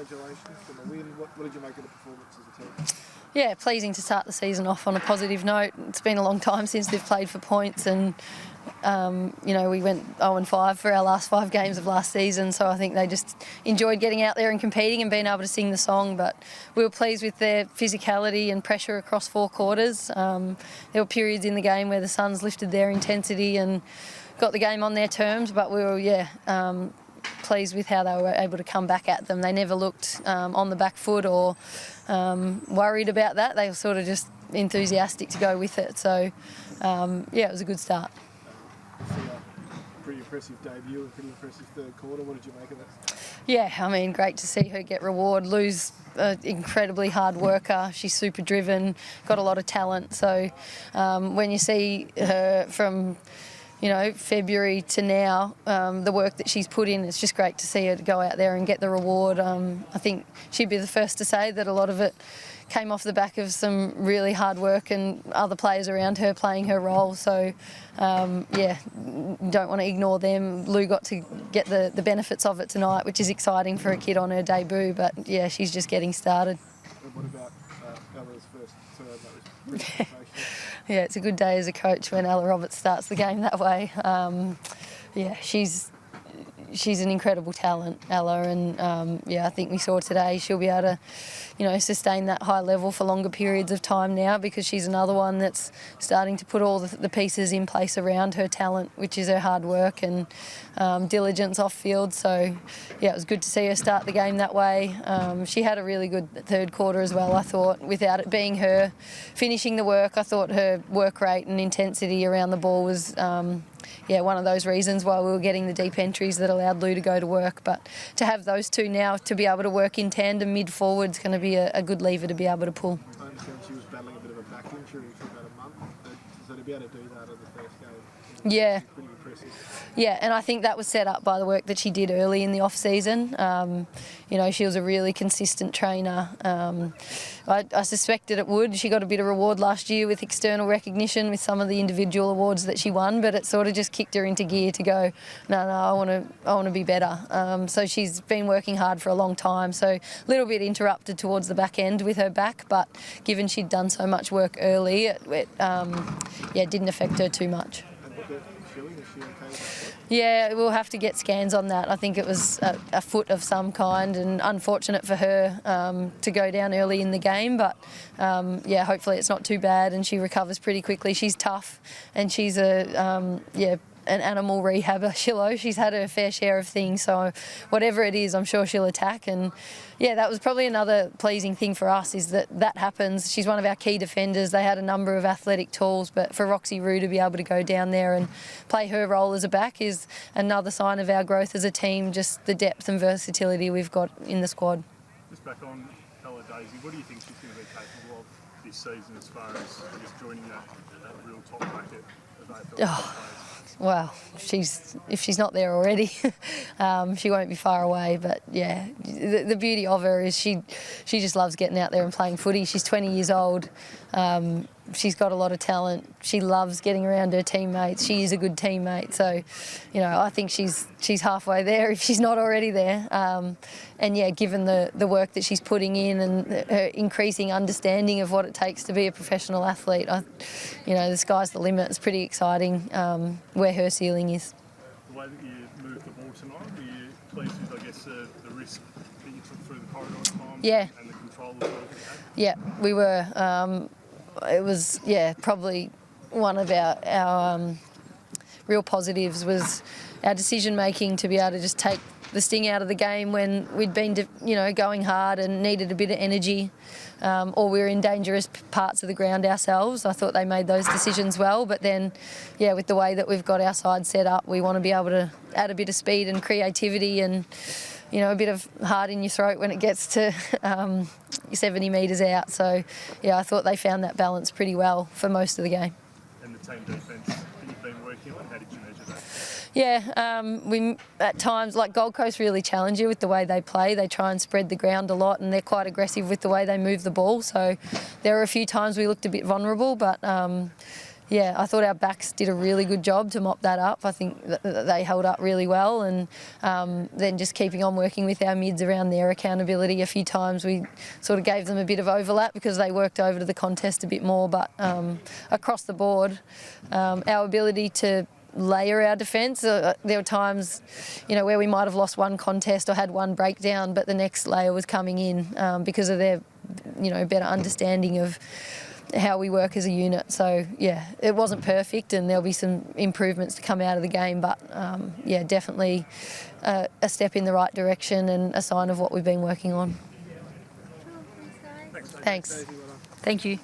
congratulations on the win. What did you make of the performance as a team? Yeah, pleasing to start the season off on a positive note. It's been a long time since they've played for points, and we went 0-5 for our last 5 games of last season, so I think they just enjoyed getting out there and competing and being able to sing the song. But we were pleased with their physicality and pressure across 4 quarters. There were periods in the game where the Suns lifted their intensity and got the game on their terms, but we were pleased with how they were able to come back at them. They never looked on the back foot or worried about that. They were sort of just enthusiastic to go with it. So, it was a good start. Pretty impressive debut and pretty impressive third quarter. What did you make of it? Yeah, I mean, great to see her get reward. Lou's an incredibly hard worker. She's super driven, got a lot of talent. So when you see her from February to now, the work that she's put in, it's just great to see her to go out there and get the reward. I think she'd be the first to say that a lot of it came off the back of some really hard work and other players around her playing her role. So, don't want to ignore them. Lou got to get the benefits of it tonight, which is exciting for a kid on her debut. But, yeah, she's just getting started. And what about Ella's first term? That was pretty sensational. Yeah, it's a good day as a coach when Ella Roberts starts the game that way. She's an incredible talent, Ella, and I think we saw today she'll be able to, sustain that high level for longer periods of time now, because she's another one that's starting to put all the pieces in place around her talent, which is her hard work and diligence off field. So, it was good to see her start the game that way. She had a really good third quarter as well, I thought, without it being her finishing the work. I thought her work rate and intensity around the ball was one of those reasons why we were getting the deep entries that allowed Lou to go to work. But to have those two now to be able to work in tandem mid-forward is going to be a good lever to be able to pull. I understand she was battling a bit of a back injury for about a month, so to be able to do that in the first game, yeah, pretty impressive. Yeah, and I think that was set up by the work that she did early in the off-season. She was a really consistent trainer. I suspected it would. She got a bit of reward last year with external recognition with some of the individual awards that she won, but it sort of just kicked her into gear to go, no, I want to be better. So she's been working hard for a long time. So a little bit interrupted towards the back end with her back, but given she'd done so much work early, it didn't affect her too much. Yeah, we'll have to get scans on that. I think it was a foot of some kind, and unfortunate for her to go down early in the game. But hopefully it's not too bad and she recovers pretty quickly. She's tough, and she's an animal rehabber, Shillo. She's had her fair share of things, so whatever it is, I'm sure she'll attack. And that was probably another pleasing thing for us, is that happens. She's one of our key defenders. They had a number of athletic tools, but for Roxy Rue to be able to go down there and play her role as a back is another sign of our growth as a team, just the depth and versatility we've got in the squad. Just back on Ella Daisy, what do you think she's going to be capable of this season as far as joining that real top bracket of AFL players? Well, if she's not there already, she won't be far away. But the beauty of her is she just loves getting out there and playing footy. She's 20 years old. She's got a lot of talent. She loves getting around her teammates. She is a good teammate. So, I think she's halfway there if she's not already there. Given the work that she's putting in and her increasing understanding of what it takes to be a professional athlete, the sky's the limit. It's pretty exciting where her ceiling is. The way that you moved the ball tonight, were you pleased with, I guess, the risk that you took through the corridor time? Yeah. And the control of the ball that you had? Yeah, we were. It was, probably one of our real positives was our decision-making to be able to just take the sting out of the game when we'd been, going hard and needed a bit of energy, or we were in dangerous parts of the ground ourselves. I thought they made those decisions well, but then, with the way that we've got our side set up, we want to be able to add a bit of speed and creativity and, a bit of heart in your throat when it gets to 70 metres out. So, I thought they found that balance pretty well for most of the game. And the team defence that you've been working on, how did you measure that? We at times, like Gold Coast, really challenge you with the way they play. They try and spread the ground a lot, and they're quite aggressive with the way they move the ball. So there were a few times we looked a bit vulnerable, but yeah, I thought our backs did a really good job to mop that up. I think they held up really well, and then just keeping on working with our mids around their accountability. A few times we sort of gave them a bit of overlap because they worked over to the contest a bit more, but across the board, our ability to layer our defence. There were times, where we might have lost one contest or had one breakdown, but the next layer was coming in because of their, better understanding of how we work as a unit. So yeah, it wasn't perfect, and there'll be some improvements to come out of the game, but definitely a step in the right direction and a sign of what we've been working on. Thanks. Daisy, well done. Thank you.